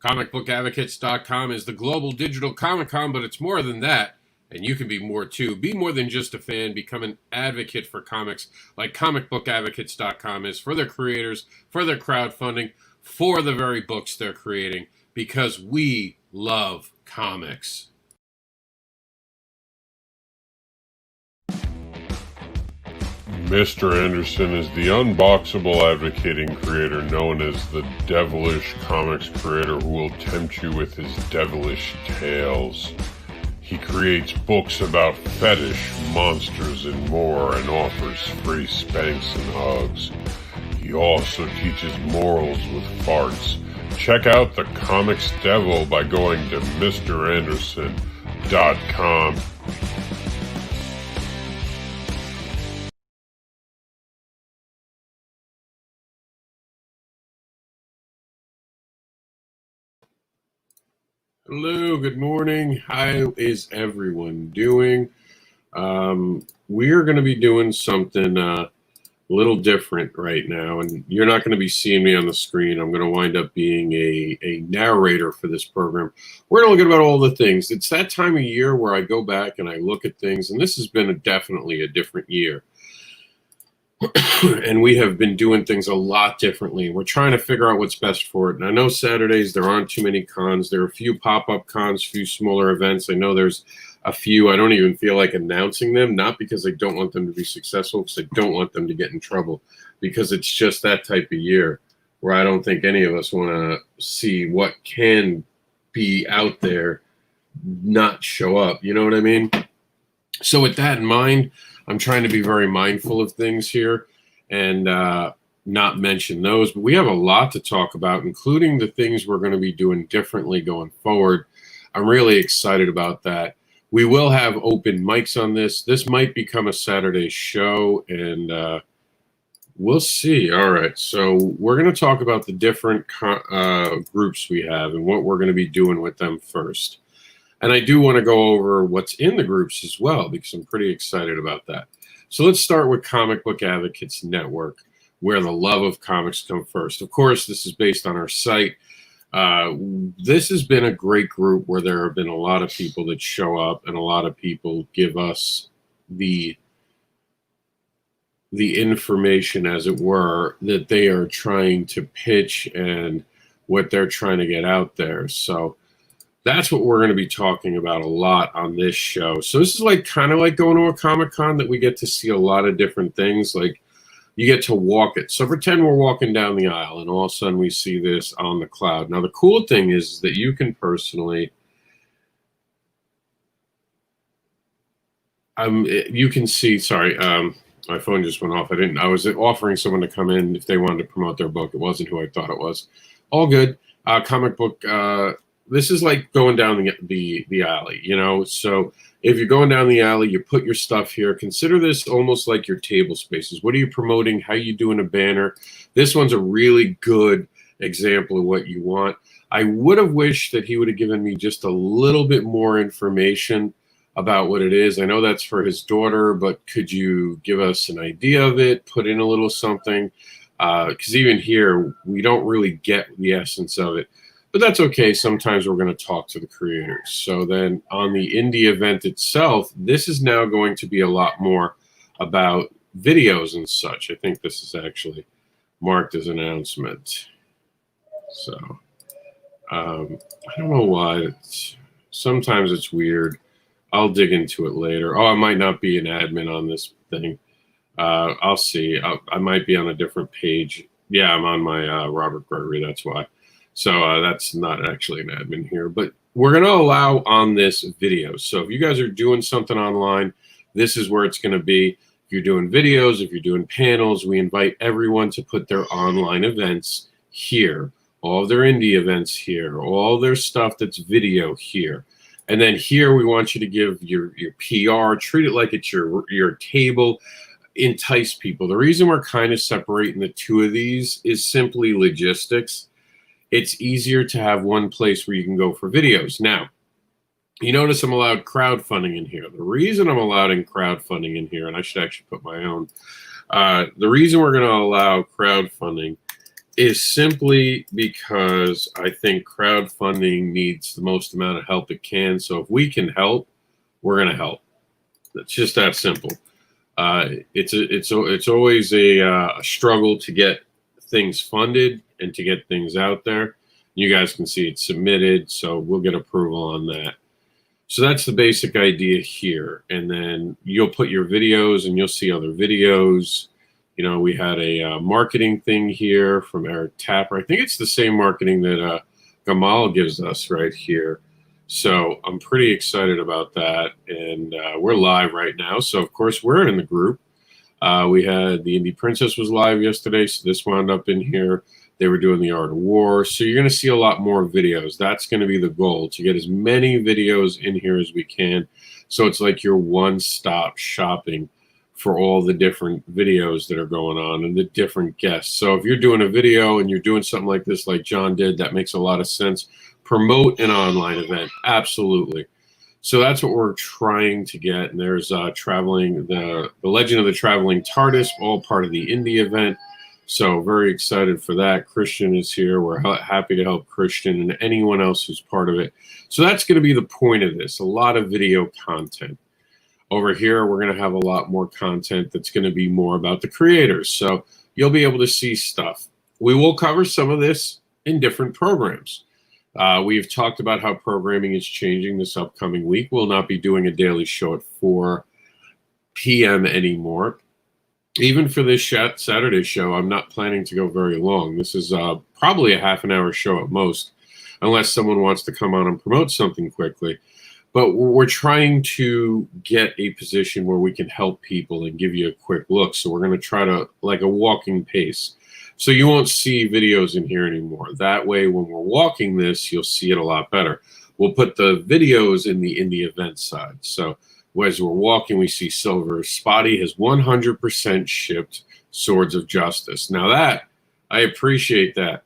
ComicBookAdvocates.com is the global digital Comic-Con, but it's more than that, and you can be more too. Be more than just a fan. Become an advocate for comics like ComicBookAdvocates.com is for their creators, for their crowdfunding, for the very books they're creating, because we love comics. Mr. Anderson is the unboxable advocating creator known as the devilish comics creator who will tempt you with his devilish tales. He creates books about fetish, monsters, and more, and offers free spanks and hugs. He also teaches morals with farts. Check out the Comics Devil by going to MrAnderson.com. Hello, good morning. How is everyone doing? We're going to be doing something a little different right now, and you're not going to be seeing me on the screen. I'm going to wind up being a narrator for this program. We're going to look at about all the things. It's that time of year where I go back and I look at things, and this has been definitely a different year. And we have been doing things a lot differently. We're trying to figure out what's best for it. And I know Saturdays, there aren't too many cons. There are a few pop-up cons, a few smaller events. I know there's a few. I don't even feel like announcing them, not because I don't want them to be successful, because I don't want them to get in trouble, because it's just that type of year where I don't think any of us want to see what can be out there not show up. You know what I mean? So with that in mind, I'm trying to be very mindful of things here and not mention those. But we have a lot to talk about, including the things we're going to be doing differently going forward. I'm really excited about that. We will have open mics on this. This might become a Saturday show, and we'll see. All right, so we're going to talk about the different groups we have and what we're going to be doing with them first. And I do want to go over what's in the groups as well, because I'm pretty excited about that. So let's start with Comic Book Advocates Network, where the love of comics come first. Of course, this is based on our site. This has been a great group where there have been a lot of people that show up, and a lot of people give us the information, as it were, that they are trying to pitch and what they're trying to get out there. So that's what we're going to be talking about a lot on this show. So this is like kind of like going to a Comic-Con, that we get to see a lot of different things. Like you get to walk it. So pretend we're walking down the aisle and all of a sudden we see this on the cloud. Now the cool thing is that you can personally, you can see, sorry, my phone just went off. I was offering someone to come in if they wanted to promote their book. It wasn't who I thought it was. All good. Comic book, this is like going down the alley, you know? So if you're going down the alley, you put your stuff here. Consider this almost like your table spaces. What are you promoting? How are you doing a banner? This one's a really good example of what you want. I would have wished that he would have given me just a little bit more information about what it is. I know that's for his daughter, but could you give us an idea of it? Put in a little something? Because even here, we don't really get the essence of it. But that's okay. Sometimes we're going to talk to the creators. So then on the indie event itself, this is now going to be a lot more about videos and such. I think this is actually marked as an announcement. So I don't know why. Sometimes it's weird. I'll dig into it later. Oh, I might not be an admin on this thing. I'll see. I might be on a different page. Yeah, I'm on my Robert Gregory. That's why. So that's not actually an admin here, but we're going to allow on this video. So if you guys are doing something online, this is where it's going to be. If you're doing videos, if you're doing panels, we invite everyone to put their online events here, all their indie events here, all their stuff that's video here. And then here we want you to give your PR, treat it like it's your table, entice people. The reason we're kind of separating the two of these is simply logistics. It's easier to have one place where you can go for videos. Now, you notice I'm allowed crowdfunding in here. The reason I'm allowing crowdfunding in here, and I should actually put my own, the reason we're going to allow crowdfunding is simply because I think crowdfunding needs the most amount of help it can. So if we can help, we're going to help. It's just that simple. It's always a struggle to get things funded and to get things out there. You guys can see it's submitted, so we'll get approval on that. So that's the basic idea here. And then you'll put your videos and you'll see other videos. You know, we had a marketing thing here from Eric Tapper. I think it's the same marketing that Gamal gives us right here. So I'm pretty excited about that. And we're live right now. So, of course, we're in the group. We had the Indie Princess was live yesterday, so this wound up in here. They were doing the Art of War. So you're going to see a lot more videos. That's going to be the goal, to get as many videos in here as we can. So it's like your one-stop shopping for all the different videos that are going on and the different guests. So if you're doing a video and you're doing something like this, like John did, that makes a lot of sense. Promote an online event. Absolutely. So that's what we're trying to get. And there's traveling, the Legend of the Traveling TARDIS, all part of the indie event. So very excited for that. Christian is here. We're happy to help Christian and anyone else who's part of it. So that's going to be the point of this, a lot of video content. Over here, we're going to have a lot more content that's going to be more about the creators. So you'll be able to see stuff. We will cover some of this in different programs. We've talked about how programming is changing this upcoming week. We'll not be doing a daily show at 4 p.m. anymore. Even for this Saturday show, I'm not planning to go very long. This is probably a half-an-hour show at most, unless someone wants to come on and promote something quickly. But we're trying to get a position where we can help people and give you a quick look. So we're going to try to, like a walking pace. So you won't see videos in here anymore. That way, when we're walking this, you'll see it a lot better. We'll put the videos in the indie event side. So as we're walking, we see Silver Spotty has 100% shipped Swords of Justice. Now that, I appreciate that.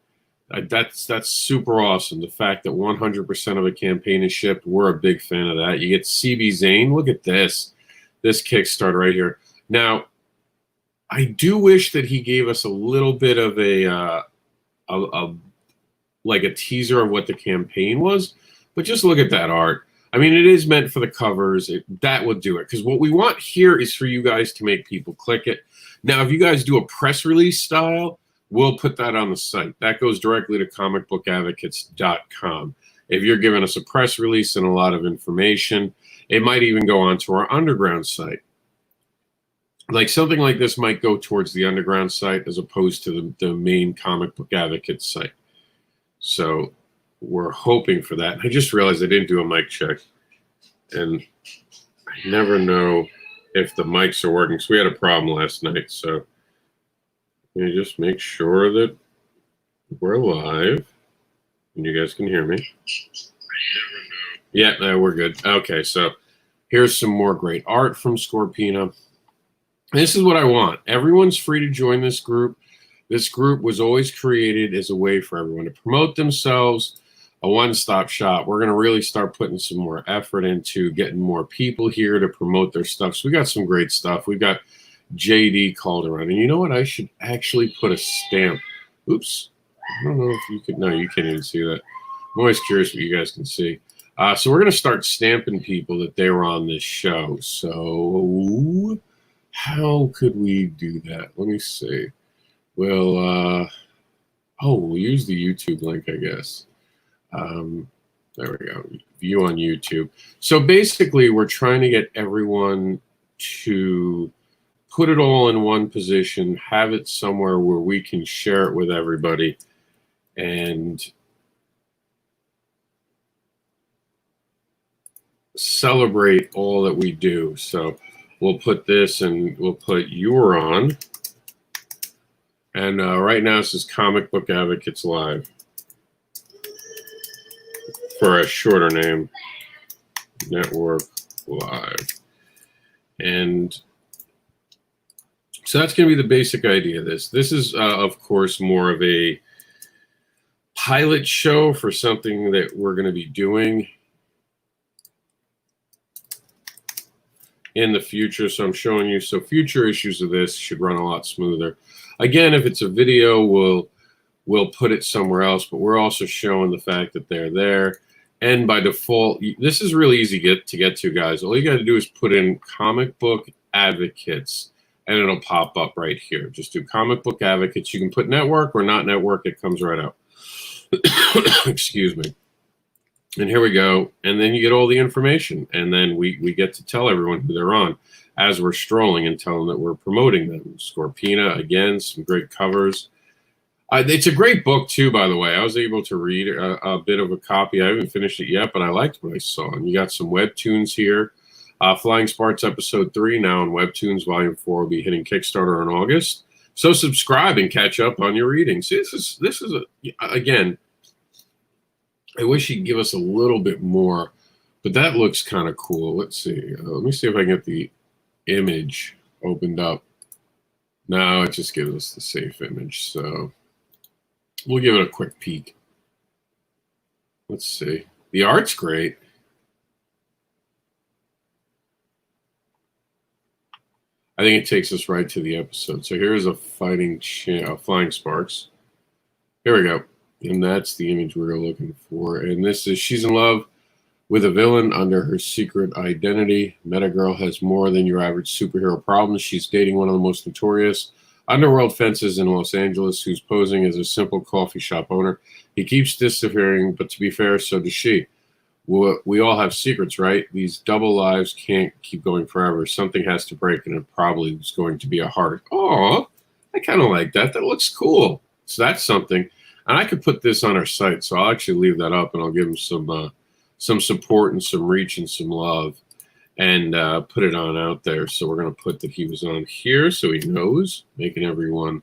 That's super awesome. The fact that 100% of a campaign is shipped, we're a big fan of that. You get CB Zane. Look at this Kickstarter right here. Now, I do wish that he gave us a little bit of like a teaser of what the campaign was, but just look at that art. I mean, it is meant for the covers. That would do it, because what we want here is for you guys to make people click it. Now, if you guys do a press release style, we'll put that on the site. That goes directly to comicbookadvocates.com. If you're giving us a press release and a lot of information, it might even go onto our underground site. Like something like this might go towards the underground site as opposed to the main Comic Book Advocates site. So we're hoping for that. I just realized I didn't do a mic check. And I never know if the mics are working. So we had a problem last night. So let me just make sure that we're live and you guys can hear me. Yeah, we're good. Okay, so here's some more great art from Scorpina. This is what I want. Everyone's free to join this group. This group was always created as a way for everyone to promote themselves, a one-stop shop. We're going to really start putting some more effort into getting more people here to promote their stuff. So we got some great stuff. We've got JD Calderon. And you know what? I should actually put a stamp. Oops. I don't know if you could. No, you can't even see that. I'm always curious what you guys can see. So we're going to start stamping people that they were on this show. So how could we do that? Let me see. We'll use the YouTube link, I guess. There we go. View on YouTube. So basically, we're trying to get everyone to put it all in one position, have it somewhere where we can share it with everybody, and celebrate all that we do. So we'll put this and we'll put Euron. And right now, this is Comic Book Advocates Live. For a shorter name, Network Live. And so that's going to be the basic idea of this. This is, of course, more of a pilot show for something that we're going to be doing in the future. So I'm showing you. So future issues of this should run a lot smoother. Again, if it's a video, we'll put it somewhere else, but we're also showing the fact that they're there. And by default, this is really easy to get to, guys. All you got to do is put in comic book advocates, and it'll pop up right here. Just do comic book advocates. You can put network or not network. It comes right up. Excuse me. And here we go. And then you get all the information. And then we get to tell everyone who they're on as we're strolling and tell them that we're promoting them. Scorpina, again, some great covers. It's a great book, too, by the way. I was able to read a bit of a copy. I haven't finished it yet, but I liked what I saw. And you got some webtoons here. Flying Sparks Episode 3 now in Webtoons. Volume 4 will be hitting Kickstarter in August. So subscribe and catch up on your readings. This is again, I wish he'd give us a little bit more, but that looks kind of cool. Let's see. Let me see if I can get the image opened up. No, it just gives us the safe image. So we'll give it a quick peek. Let's see. The art's great. I think it takes us right to the episode. So here's a Flying Sparks. Here we go. And that's the image we were looking for. And this is, she's in love with a villain under her secret identity. Metagirl has more than your average superhero problems. She's dating one of the most notorious underworld fences in Los Angeles, who's posing as a simple coffee shop owner. He keeps disappearing, but to be fair, so does she. We all have secrets, right? These double lives can't keep going forever. Something has to break, and it probably is going to be a heart. Oh, I kind of like that. That looks cool. So that's something. And I could put this on our site, so I'll actually leave that up, and I'll give him some support and some reach and some love, and put it on out there. So we're going to put that he was on here so he knows, making everyone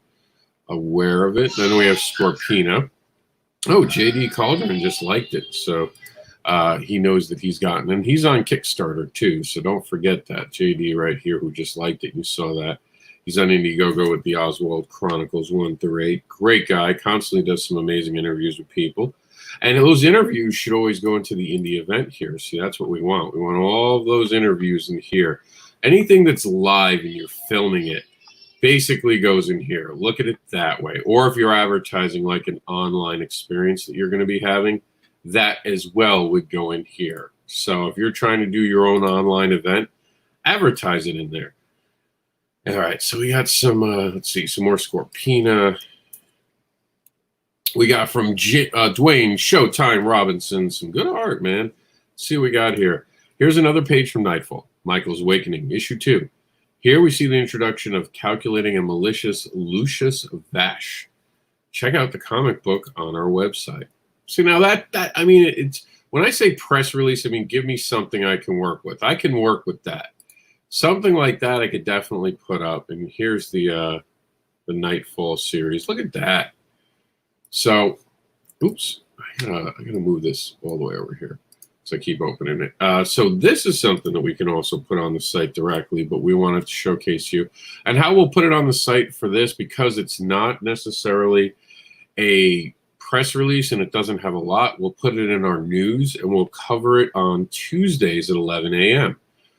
aware of it. Then we have Scorpina. Oh, JD Calderon just liked it. So he knows that he's gotten, and he's on Kickstarter too. So don't forget that. JD right here who just liked it. You saw that. He's on Indiegogo with the Oswald Chronicles 1 through 8. Great guy. Constantly does some amazing interviews with people. And those interviews should always go into the indie event here. See, that's what we want. We want all of those interviews in here. Anything that's live and you're filming it basically goes in here. Look at it that way. Or if you're advertising like an online experience that you're going to be having, that as well would go in here. So if you're trying to do your own online event, advertise it in there. All right, so we got some, let's see, some more Scorpina. We got from Dwayne Showtime Robinson, some good art, man. Let's see what we got here. Here's another page from Nightfall, Michael's Awakening, issue 2. Here we see the introduction of Calculating a Malicious Lucius Vash. Check out the comic book on our website. See, now that I mean, it's when I say press release, I mean, give me something I can work with. I can work with that. Something like that I could definitely put up. And here's the Nightfall series. Look at that. So, oops, I gotta move this all the way over here. So I keep opening it. So this is something that we can also put on the site directly, but we wanted to showcase you. And how we'll put it on the site for this, because it's not necessarily a press release and it doesn't have a lot, we'll put it in our news and we'll cover it on Tuesdays at 11 a.m.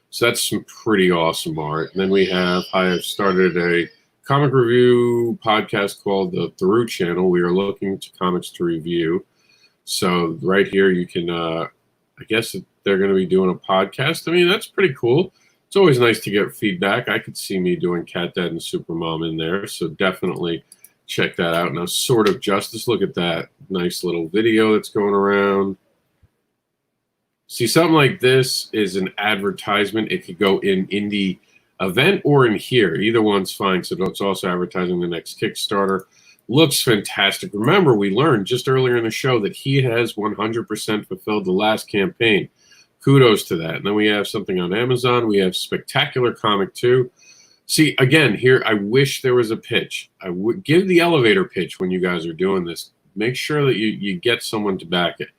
So that's some pretty awesome art. And then we have, I have started a comic review podcast called the Through Channel. We are looking to comics to review. So right here you can, I guess they're going to be doing a podcast. I mean, that's pretty cool. It's always nice to get feedback. I could see me doing Cat Dad and Supermom in there. So definitely check that out. Now, Sword of Justice, look at that. Nice little video that's going around. See, something like this is an advertisement. It could go in indie event or in here. Either one's fine. So it's also advertising the next Kickstarter. Looks fantastic. Remember, we learned just earlier in the show that he has 100% fulfilled the last campaign. Kudos to that. And then we have something on Amazon. We have Spectacular Comic 2. See, again, here, I wish there was a pitch. I would give the elevator pitch when you guys are doing this. Make sure that you get someone to back it.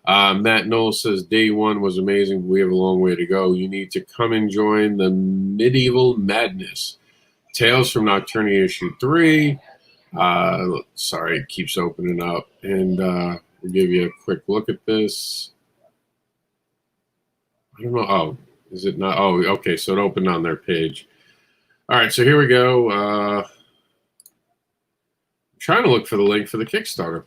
Matt Knoll says, day one was amazing. We have a long way to go. You need to come and join the medieval madness. Tales from Nocturnia issue 3. Sorry, it keeps opening up. And we'll give you a quick look at this. I don't know. Oh, is it not? Oh, okay. So it opened on their page. All right. So here we go. trying to look for the link for the Kickstarter.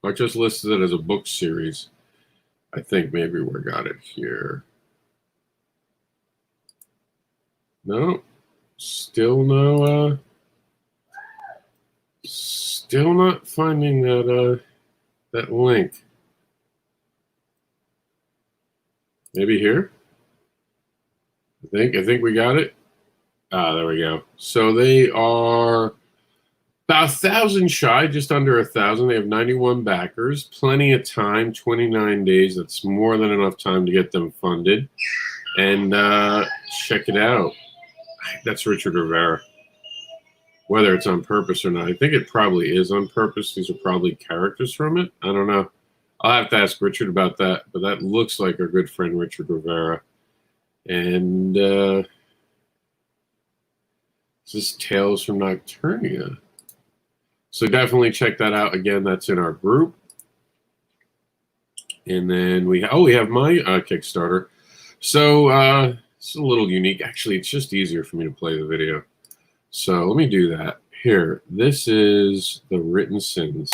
I just listed it as a book series. I think maybe we got it here. No, still no. Still not finding that link. Maybe here. I think we got it. Ah, there we go. So they are about 1,000 shy, just under 1,000. They have 91 backers, plenty of time, 29 days. That's more than enough time to get them funded. And check it out. That's Richard Rivera. Whether it's on purpose or not, I think it probably is on purpose. These are probably characters from it. I don't know. I'll have to ask Richard about that. But that looks like our good friend Richard Rivera. And this is Tales from Nocturnia. So definitely check that out. Again, that's in our group. And then we have my Kickstarter. So it's a little unique. Actually, it's just easier for me to play the video. So let me do that. Here, this is the Written Sins.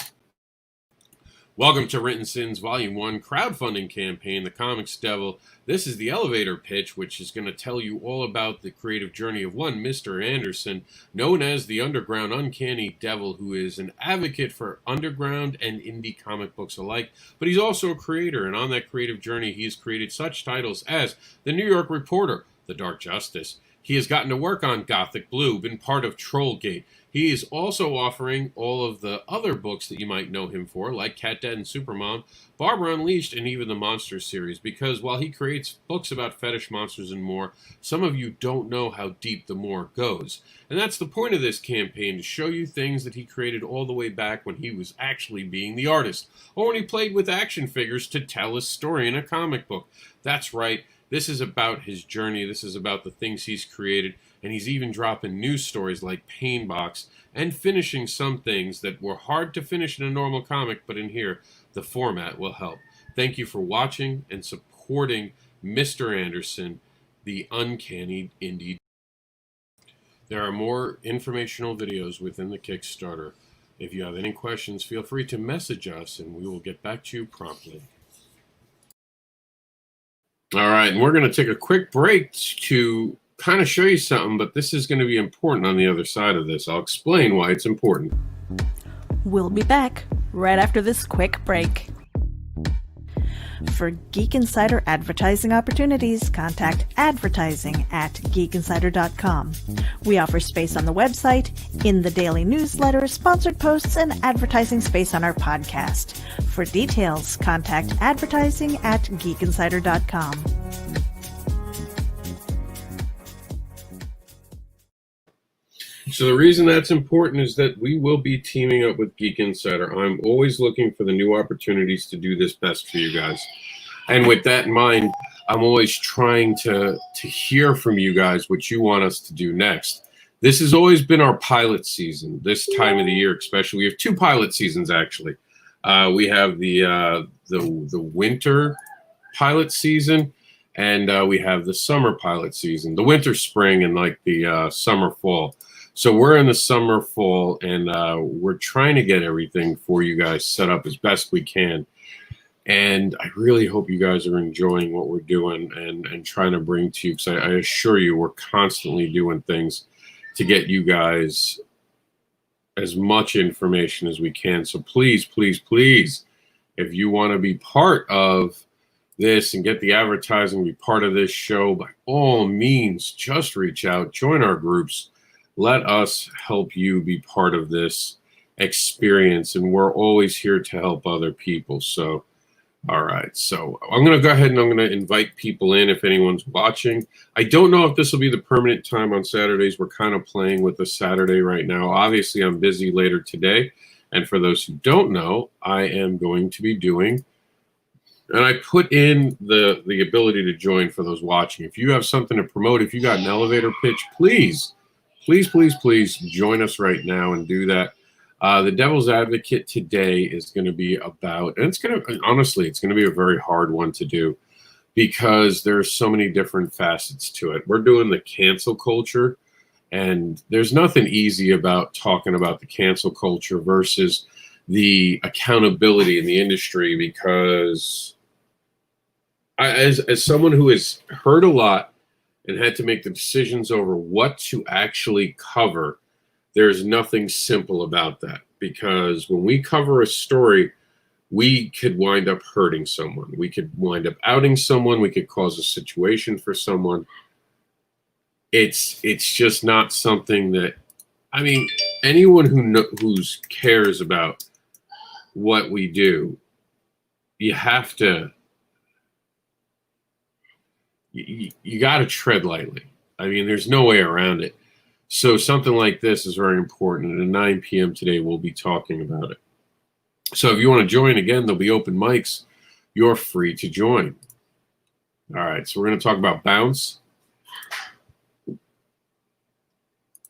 Welcome to Written Sins Volume 1 crowdfunding campaign, the COMiX Devil. This is the elevator pitch, which is going to tell you all about the creative journey of one Mr. Anderson, known as the Underground Uncanny Devil, who is an advocate for underground and indie comic books alike, but he's also a creator, and on that creative journey, he's created such titles as The New York Reporter, The Dark Justice. He has gotten to work on Gothic Blue, been part of Trollgate. He is also offering all of the other books that you might know him for, like Cat Dad and Supermom, Barbara Unleashed, and even the Monsters series, because while he creates books about fetish monsters and more, some of you don't know how deep the more goes. And that's the point of this campaign, to show you things that he created all the way back when he was actually being the artist, or when he played with action figures to tell a story in a comic book. That's right. This is about his journey. This is about the things he's created. And he's even dropping news stories like Painbox and finishing some things that were hard to finish in a normal comic, but in here, the format will help. Thank you for watching and supporting Mr. Anderson, the Uncanny Indie. There are more informational videos within the Kickstarter. If you have any questions, feel free to message us and we will get back to you promptly. All right, and we're going to take a quick break to kind of show you something, but this is going to be important on the other side of this. I'll explain why it's important. We'll be back right after this quick break. For Geek Insider advertising opportunities, contact advertising@geekinsider.com. We offer space on the website, in the daily newsletter, sponsored posts, and advertising space on our podcast. For details, contact advertising@geekinsider.com. So the reason that's important is that we will be teaming up with Geek Insider. I'm always looking for the new opportunities to do this best for you guys. And with that in mind, I'm always trying to hear from you guys what you want us to do next. This has always been our pilot season, this time of the year especially. We have two pilot seasons, actually. We have the winter pilot season, and we have the summer pilot season. The winter, spring, and like the summer, fall. So we're in the summer, fall, and we're trying to get everything for you guys set up as best we can. And I really hope you guys are enjoying what we're doing and trying to bring to you, because I assure you we're constantly doing things to get you guys as much information as we can. So please, please, please, if you want to be part of this and get the advertising, be part of this show, by all means, just reach out, join our groups. Let us help you be part of this experience, and we're always here to help other people. So, all right. So I'm going to go ahead and I'm going to invite people in if anyone's watching. I don't know if this will be the permanent time on Saturdays. We're kind of playing with the Saturday right now. Obviously, I'm busy later today. And for those who don't know, I am going to be doing, and I put in the ability to join for those watching. If you have something to promote, if you got an elevator pitch, please, please, please, please join us right now and do that. The Devil's Advocate today is going to be about, and it's going to, honestly, it's going to be a very hard one to do because there's so many different facets to it. We're doing the cancel culture, And there's nothing easy about talking about the cancel culture versus the accountability in the industry, because as someone who has heard a lot and had to make the decisions over what to actually cover, there's nothing simple about that. Because when we cover a story, we could wind up hurting someone. We could wind up outing someone. We could cause a situation for someone. It's just not something that, I mean, anyone who cares about what we do, you have to, you got to tread lightly. I mean, there's no way around it. So something like this is very important. And at 9 p.m. today, we'll be talking about it. So if you want to join, again, there'll be open mics. You're free to join. All right, so we're going to talk about Bounce.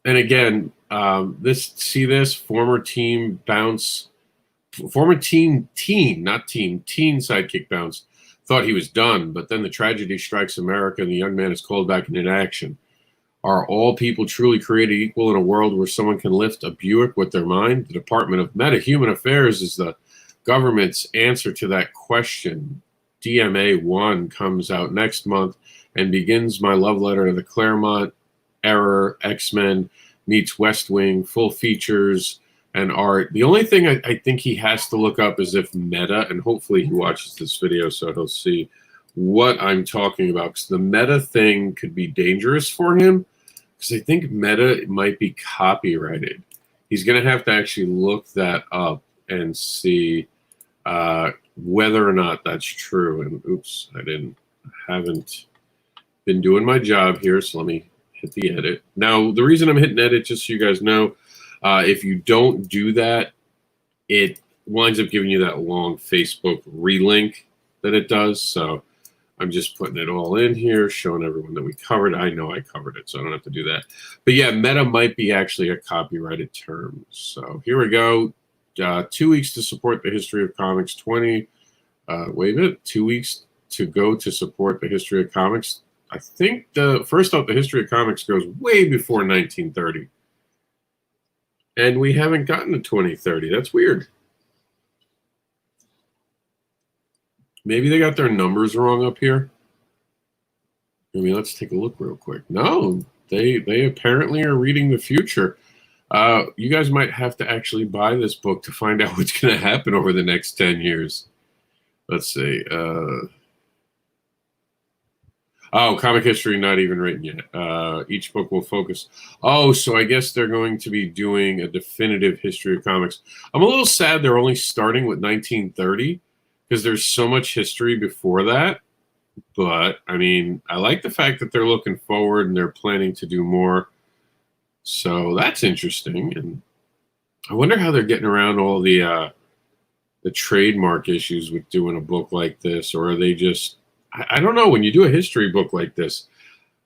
And again, former team Bounce, former teen sidekick Bounce, thought he was done, but then the tragedy strikes America and the young man is called back into action. Are all people truly created equal in a world where someone can lift a Buick with their mind? The Department of Meta-Human Affairs is the government's answer to that question. DMA 1 comes out next month and begins my love letter to the Claremont era. X-Men meets West Wing, full features and art. The only thing I think he has to look up is if Meta, and hopefully he watches this video so he'll see what I'm talking about, because the Meta thing could be dangerous for him, because I think Meta might be copyrighted. He's going to have to actually look that up and see whether or not that's true. And oops, haven't been doing my job here, so let me hit the edit. Now, the reason I'm hitting edit, just so you guys know, if you don't do that, it winds up giving you that long Facebook relink that it does. So I'm just putting it all in here, showing everyone that we covered. I know I covered it, so I don't have to do that. But yeah, Meta might be actually a copyrighted term. So here we go. 2 weeks to support the history of comics. 2 weeks to go to support the history of comics. I think first off, the history of comics goes way before 1930. And we haven't gotten to 2030. That's weird. Maybe they got their numbers wrong up here. I mean, let's take a look real quick. No, they apparently are reading the future. You guys might have to actually buy this book to find out what's going to happen over the next 10 years. Let's see. Comic history not even written yet. Each book will focus. Oh, so I guess they're going to be doing a definitive history of comics. I'm a little sad they're only starting with 1930 because there's so much history before that. But, I mean, I like the fact that they're looking forward and they're planning to do more. So that's interesting. And I wonder how they're getting around all the trademark issues with doing a book like this. Or are they just... I don't know. When you do a history book like this,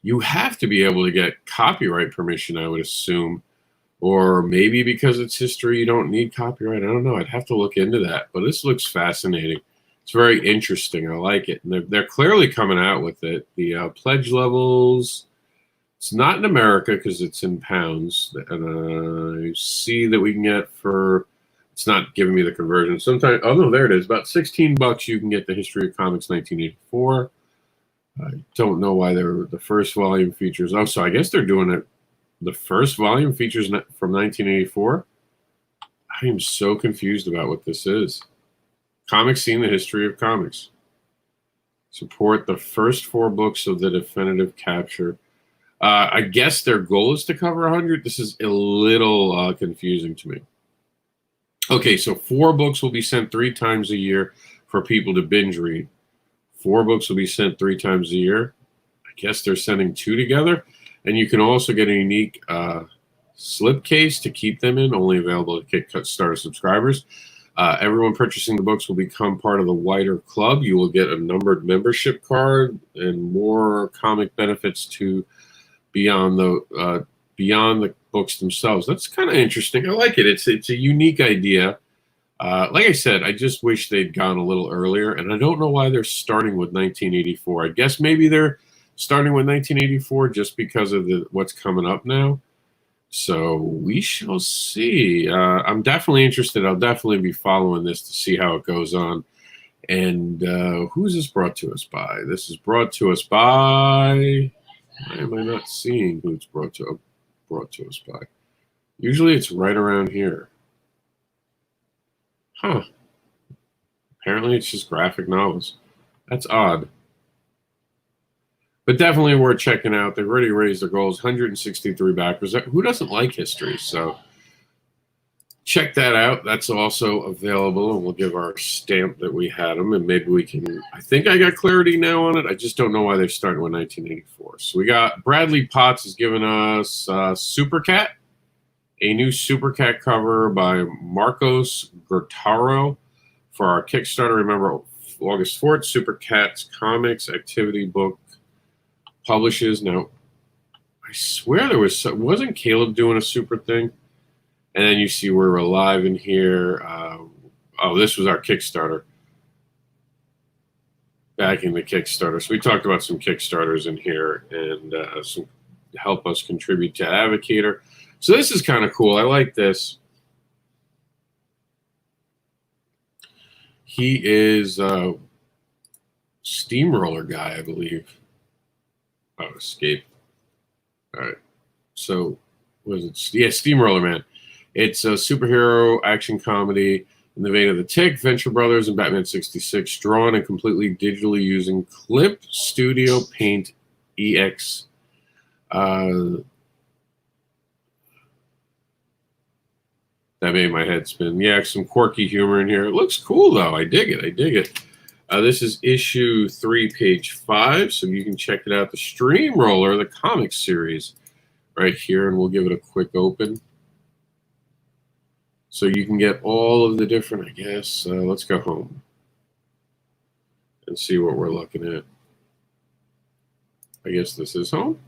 you have to be able to get copyright permission, I would assume. Or maybe because it's history, you don't need copyright. I don't know. I'd have to look into that. But this looks fascinating. It's very interesting. I like it. And they're clearly coming out with it. The pledge levels, it's not in America because it's in pounds. And I see that we can get for... It's not giving me the conversion. Sometimes, oh no, there it is. About $16 you can get the History of Comics 1984. I don't know why they're the first volume features. Oh, so I guess they're doing it. The first volume features from 1984. I am so confused about what this is. Comics Scene, the History of Comics. Support the first 4 books of the definitive capture. I guess their goal is to cover 100. This is a little confusing to me. Okay, so 4 books will be sent 3 times a year for people to binge read. 4 books will be sent 3 times a year. I guess they're sending 2 together. And you can also get a unique slipcase to keep them in, only available to Kickstarter subscribers. Everyone purchasing the books will become part of the wider club. You will get a numbered membership card and more comic benefits to beyond the books themselves. That's kind of interesting. I like it. It's a unique idea. Like I said, I just wish they'd gone a little earlier, and I don't know why they're starting with 1984. I guess maybe they're starting with 1984 just because of what's coming up now. So we shall see. I'm definitely interested. I'll definitely be following this to see how it goes on. And who's this brought to us by? This is brought to us by. Why am I not seeing who it's brought to us by? Usually it's right around here. Huh. Apparently it's just graphic novels. That's odd. But definitely worth checking out. They've already raised their goals, 163 backers. Who doesn't like history? So check that out. That's also available, and we'll give our stamp that we had them, and maybe we can. I think I got clarity now on it. I just don't know why they're starting with 1984. So we got Bradley Potts has given us Super Cat, a new Super Cat cover by Marcos Gertaro for our Kickstarter. Remember, August 4th, Super Cat's COMiX activity book publishes. Now, I swear there wasn't Caleb doing a super thing? And then you see we're alive in here. Oh, this was our Kickstarter. Backing the Kickstarter. So we talked about some Kickstarters in here and some help us contribute to Advocator. So this is kind of cool. I like this. He is a steamroller guy, I believe. Oh, escape. All right. So, was it? Yeah, Steamroller Man. It's a superhero action comedy in the vein of The Tick, Venture Brothers, and Batman 66, drawn and completely digitally using Clip Studio Paint EX. That made my head spin. Yeah, some quirky humor in here. It looks cool, though. I dig it. I dig it. This is issue 3, page 5, so you can check it out. The Steamroller, the comic series, right here, and we'll give it a quick open. So you can get all of the different, I guess. Let's go home and see what we're looking at. I guess this is home.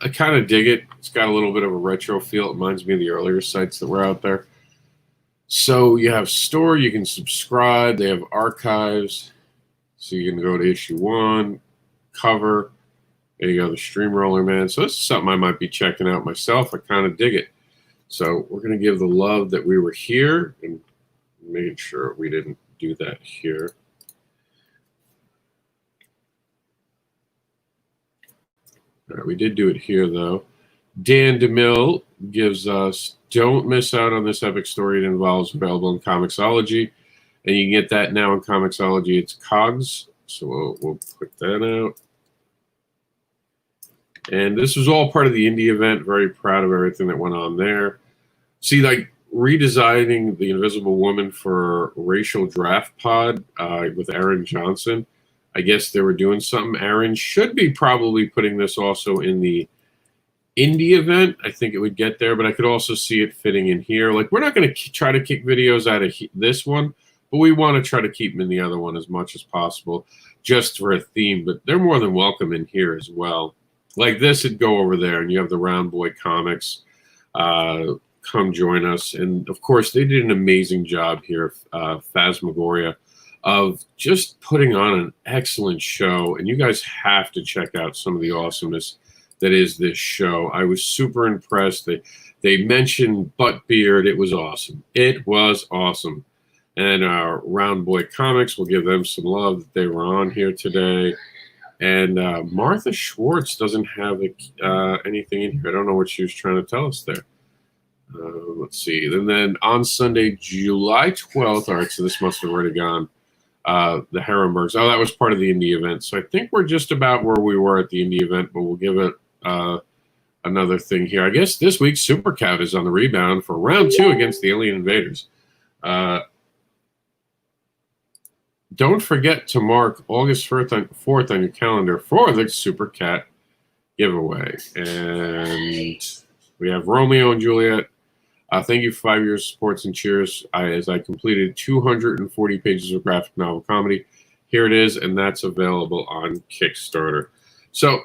I kind of dig it. It's got a little bit of a retro feel. It reminds me of the earlier sites that were out there. So you have store, you can subscribe. They have archives. So you can go to issue 1, cover. There you go, the Steamroller Man. So this is something I might be checking out myself. I kind of dig it. So we're going to give the love that we were here and making sure we didn't do that here. All right, we did do it here, though. Dan DeMille gives us, don't miss out on this epic story. It involves available in COMIXology. And you can get that now in COMIXology. It's COGS. So we'll put that out. And this was all part of the indie event. Very proud of everything that went on there. See, like redesigning the Invisible Woman for Racial Draft Pod with Aaron Johnson. I guess they were doing something. Aaron should be probably putting this also in the indie event. I think it would get there, but I could also see it fitting in here. Like, we're not going to try to kick videos out of this one, but we want to try to keep them in the other one as much as possible just for a theme. But they're more than welcome in here as well. Like this would go over there, and you have the Round Boy Comics. Come join us. And, of course, they did an amazing job here, Phasmagoria, of just putting on an excellent show. And you guys have to check out some of the awesomeness that is this show. I was super impressed. They mentioned Buttbeard. It was awesome. It was awesome. And our Round Boy Comics, we'll give them some love that they were on here today. And Martha Schwartz doesn't have anything in here. I don't know what she was trying to tell us there. Let's see. And then on Sunday, July 12th, all right, so this must have already gone, the Herrenbergs. Oh, that was part of the indie event. So I think we're just about where we were at the indie event, but we'll give it another thing here. I guess this week, Super Cat is on the rebound for round 2 against the Alien Invaders. Don't forget to mark August 4th on your calendar for the Super Cat giveaway. And we have Romeo and Juliet. Thank you for 5 years of supports and cheers as I completed 240 pages of graphic novel comedy. Here it is, and that's available on Kickstarter. So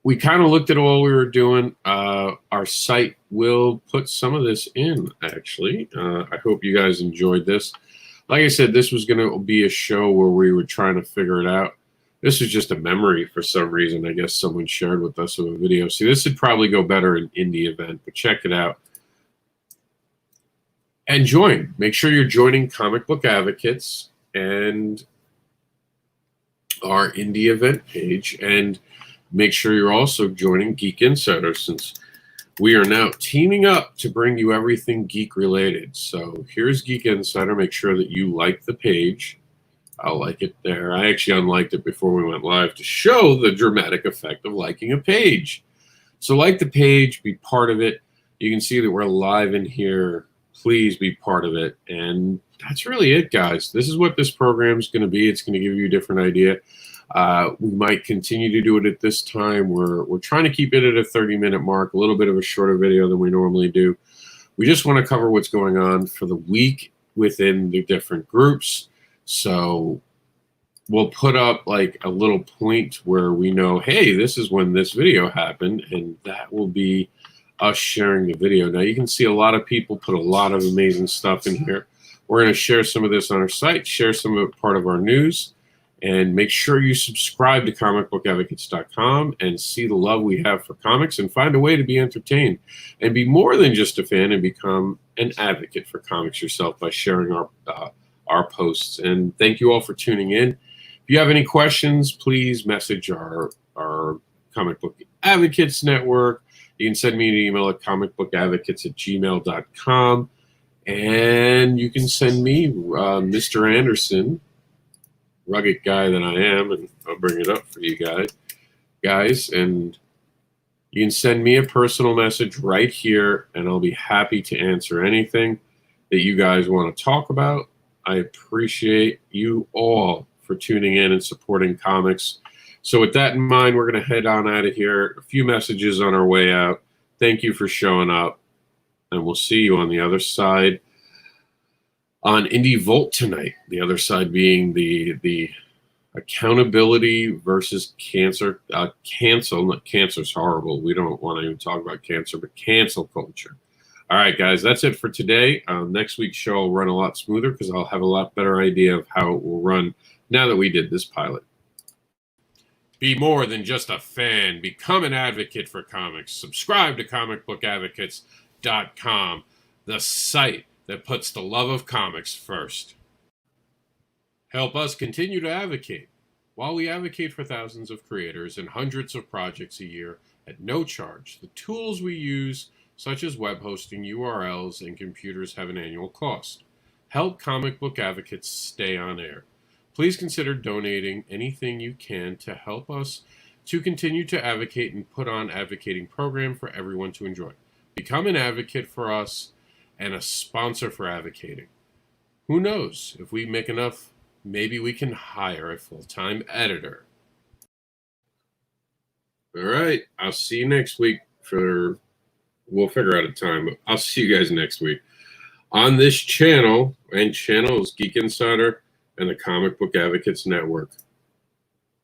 we kind of looked at all we were doing. Our site will put some of this in, actually. I hope you guys enjoyed this. Like I said, this was going to be a show where we were trying to figure it out. This is just a memory for some reason. I guess someone shared with us of a video. See, this would probably go better in indie event, but check it out. And join. Make sure you're joining Comic Book Advocates and our indie event page. And make sure you're also joining Geek Insider, since we are now teaming up to bring you everything geek related. So here's Geek Insider. Make sure that you like the page. I'll like it there. I actually unliked it before we went live to show the dramatic effect of liking a page. So like the page, be part of it. You can see that we're live in here. Please be part of it. And that's really it, guys. This is what this program is going to be. It's going to give you a different idea. We might continue to do it at this time. We're trying to keep it at a 30-minute mark, a little bit of a shorter video than we normally do. We just want to cover what's going on for the week within the different groups. So we'll put up like a little point where we know, hey, this is when this video happened, and that will be us sharing the video. Now you can see a lot of people put a lot of amazing stuff in here. We're going to share some of this on our site, share some of it part of our news, and make sure you subscribe to comicbookadvocates.com and see the love we have for comics and find a way to be entertained and be more than just a fan and become an advocate for comics yourself by sharing our posts. And thank you all for tuning in. If you have any questions, please message our Comic Book Advocates Network. You can send me an email at comicbookadvocates@gmail.com. And you can send me, Mr. Anderson, rugged guy that I am, and I'll bring it up for you guys. And you can send me a personal message right here, and I'll be happy to answer anything that you guys want to talk about. I appreciate you all for tuning in and supporting comics. So with that in mind, we're going to head on out of here. A few messages on our way out. Thank you for showing up, and we'll see you on the other side on Indie Volt tonight. The other side being the accountability versus cancer. Cancer's horrible. We don't want to even talk about cancer, but cancel culture. All right, guys, that's it for today. Next week's show will run a lot smoother because I'll have a lot better idea of how it will run now that we did this pilot. Be more than just a fan. Become an advocate for comics. Subscribe to comicbookadvocates.com, the site that puts the love of comics first. Help us continue to advocate. While we advocate for thousands of creators and hundreds of projects a year at no charge, the tools we use, such as web hosting, URLs, and computers, have an annual cost. Help Comic Book Advocates stay on air. Please consider donating anything you can to help us to continue to advocate and put on advocating program for everyone to enjoy. Become an advocate for us and a sponsor for advocating. Who knows? If we make enough, maybe we can hire a full-time editor. All right. I'll see you next week we'll figure out a time, but I'll see you guys next week on this channel, and channel is Geek Insider and the Comic Book Advocates Network.